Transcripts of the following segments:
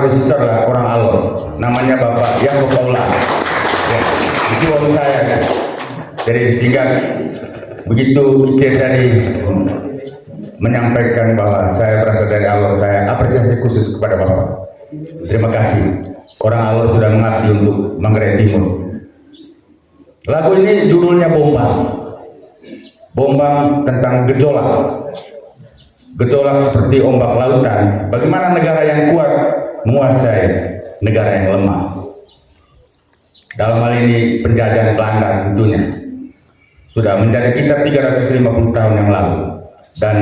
Harus itu adalah orang Alor, namanya Bapak Yakob Paula. Ya, itu om saya kan. Jadi sehingga begitu Ike tadi menyampaikan bahwa saya berasal dari Alor, saya apresiasi khusus kepada Bapak. Terima kasih. Orang Alor sudah mengabdi untuk Manggarai Timur. Lagu ini judulnya Bombang. Bombang tentang gejolak. Gejolak seperti ombak lautan. Bagaimana negara yang kuat menguasai negara yang lemah. Dalam hal ini penjajahan Belanda tentunya. Sudah menjadi kita 350 tahun yang lalu. Dan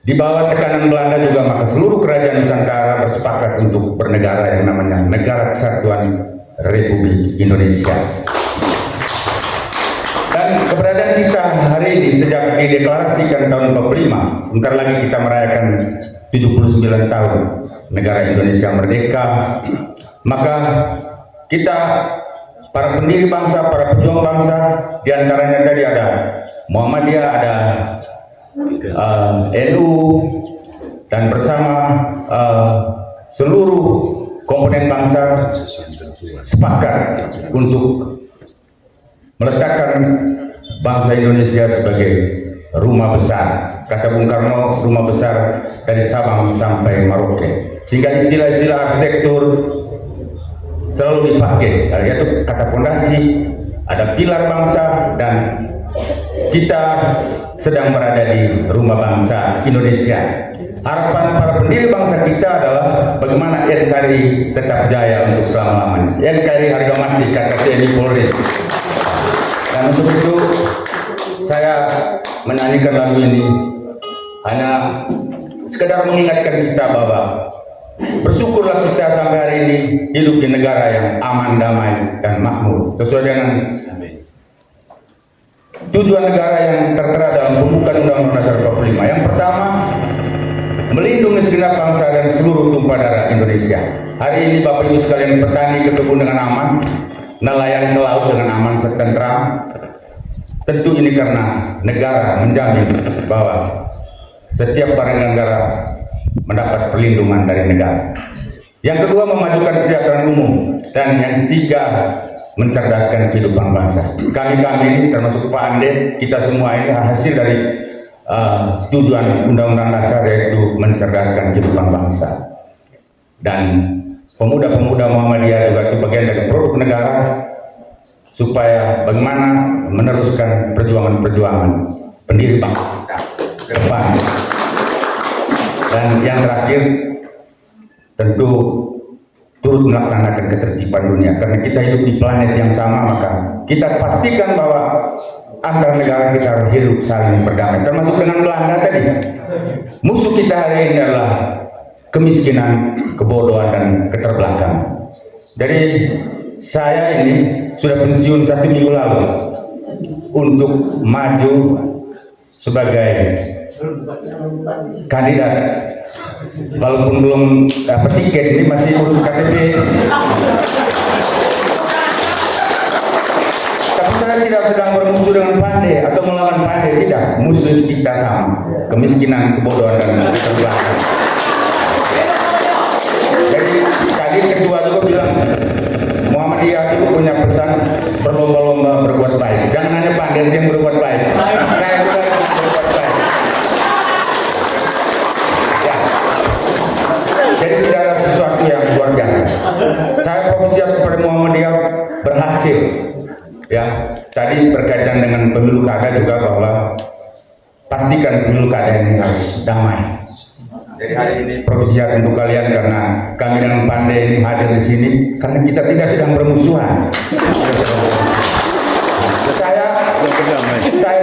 di bawah tekanan Belanda juga maka seluruh kerajaan Nusantara bersepakat untuk bernegara yang namanya Negara Kesatuan Republik Indonesia. Dan keberadaan kita hari ini sejak dideklarasikan tahun 45, sebentar lagi kita merayakan 79 tahun negara Indonesia merdeka, maka kita para pendiri bangsa, para pejuang bangsa, diantaranya tadi ada Muhammadiyah, ada NU, dan bersama seluruh komponen bangsa sepakat untuk meletakkan bangsa Indonesia sebagai rumah besar. Kata Bung Karno, rumah besar dari Sabang sampai Merauke. Sehingga istilah-istilah arsitektur selalu dipakai, yaitu kata fondasi, ada pilar bangsa, dan kita sedang berada di rumah bangsa Indonesia. Harapan para pendiri bangsa kita adalah bagaimana NKRI tetap jaya untuk selama-lamanya. NKRI harga mati, kata TNI Polri. Dan untuk itu saya menyanyikan lagu ini hanya sekedar mengingatkan kita bahwa bersyukurlah kita sampai hari ini hidup di negara yang aman, damai, dan makmur sesuai dengan tujuan negara yang tertera dalam pembukaan Undang-Undang Dasar 45. Yang pertama, melindungi segenap bangsa dan seluruh tumpah darah Indonesia. Hari ini Bapak Ibu sekalian, petani ke kebun dengan aman, nelayan ke laut dengan aman serta tentram. Tentu ini karena negara menjamin bahwa setiap warga negara mendapat perlindungan dari negara. Yang kedua, memajukan kesejahteraan umum, dan yang ketiga, mencerdaskan kehidupan bangsa. Kami ini termasuk Pak Ande, kita semua ini hasil dari tujuan Undang-Undang Dasar, yaitu mencerdaskan kehidupan bangsa. Dan pemuda-pemuda Muhammadiyah juga itu bagian dari produk negara, supaya bagaimana meneruskan perjuangan-perjuangan pendiri bangsa kita ke depan. Dan yang terakhir, tentu turut melaksanakan ketertiban dunia, karena kita hidup di planet yang sama, maka kita pastikan bahwa antar negara kita harus hidup saling berdamai, termasuk dengan Belanda tadi. Musuh kita hari ini adalah kemiskinan, kebodohan, dan keterbelakangan. Jadi saya ini sudah pensiun 1 minggu lalu untuk maju sebagai kandidat, walaupun belum dapat tiket, ini masih urus KTP. Tapi saya tidak sedang bermusuh dengan Pandai atau melawan Pandai, tidak. Musuh kita sama, kemiskinan, kebodohan, dan keterbelakangan. Jadi tadi ketua juga bilang, Muhammadiyah itu punya pesan berlomba-lomba berbuat baik. Jangan hanya Pandai yang berbuat baik. Saya juga berbuat baik. Jadi tidak ada sesuatu yang luar biasa. Saya profesiat kepada Muhammadiyah berhasil. Ya, tadi berkaitan dengan pemilu kada juga, bahwa pastikan pemilu kada ini harus damai. Jadi hari ini profesiat untuk kalian, karena kami dengan Pandai ini hadir di sini karena kita tidak sedang bermusuhan. Saya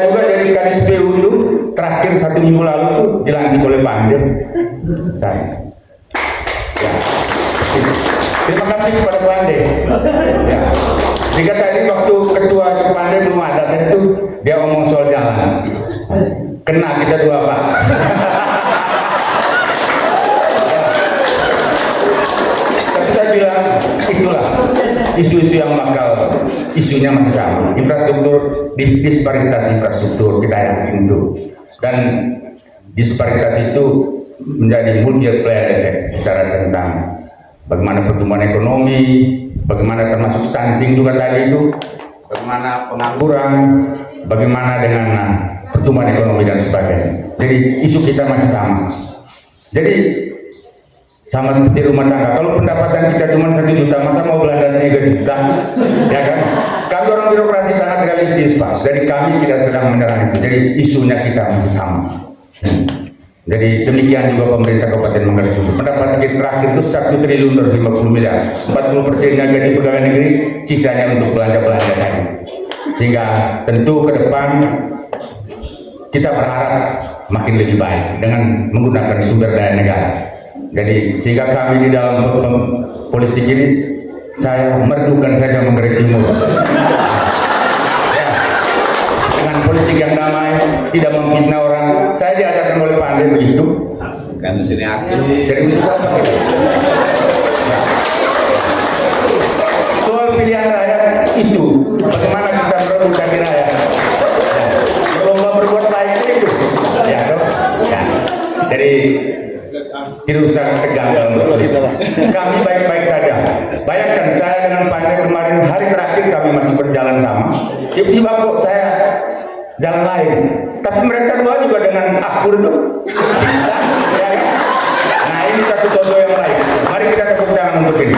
juga dari Kadis PU itu terakhir 1 minggu lalu tuh dilantik oleh Pandai. Saya. Ya. Terima kasih kepada Pandai. Ya. Jika tadi waktu ketua Pandai belum ada, itu dia ngomong soal jalan. Kena kita dua, Pak. Tapi saya bilang itulah isu-isu yang bakal, isunya masih sama. Infrastruktur, disparitas infrastruktur kita yakin itu. Dan disparitas itu menjadi multiplier effect bicara tentang bagaimana pertumbuhan ekonomi, bagaimana termasuk stunting juga tadi itu, bagaimana pengangguran, bagaimana dengan pertumbuhan ekonomi dan sebagainya. Jadi isu kita masih sama. Jadi sama seperti rumah tangga. Kalau pendapatan kita cuma 1 juta, masa mau belanja 3 juta? Ya kan? Kami orang birokrasi sangat realistis, Pak. Jadi kami tidak sedang menyerang itu. Jadi isunya kita masih sama. Jadi demikian juga pemerintah Kabupaten Manggarai Timur. Pendapatan kita terakhir itu 1 triliun 250 miliar. 40%-nya gaji pegawai negeri, sisanya untuk belanja-belanja tadi. Sehingga tentu ke depan kita berharap makin lebih baik dengan menggunakan sumber daya negara. Jadi sehingga kami di dalam politik ini, saya merdukan saja Manggarai Timur. Ya, dengan politik yang damai, tidak memfitnah orang. Saya diajarkan oleh Pak Andre begitu. Kan sini aksi. Jadi untuk apa kita? Soal pilihan rakyat itu, bagaimana kita merebut dari rakyat? Berlomba berbuat baik itu, ya, toh? Ya. Jadi tidak usah tegang dalam kami baik-baik saja. Bayangkan saya dengan Pak Andre kemarin hari terakhir kami masih berjalan sama. Tiba-tiba kok saya jalan lain. Tapi mereka dua juga dengan akur itu. Ya. Nah ini satu contoh yang lain. Mari kita tepuk tangan untuk ini.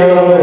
yang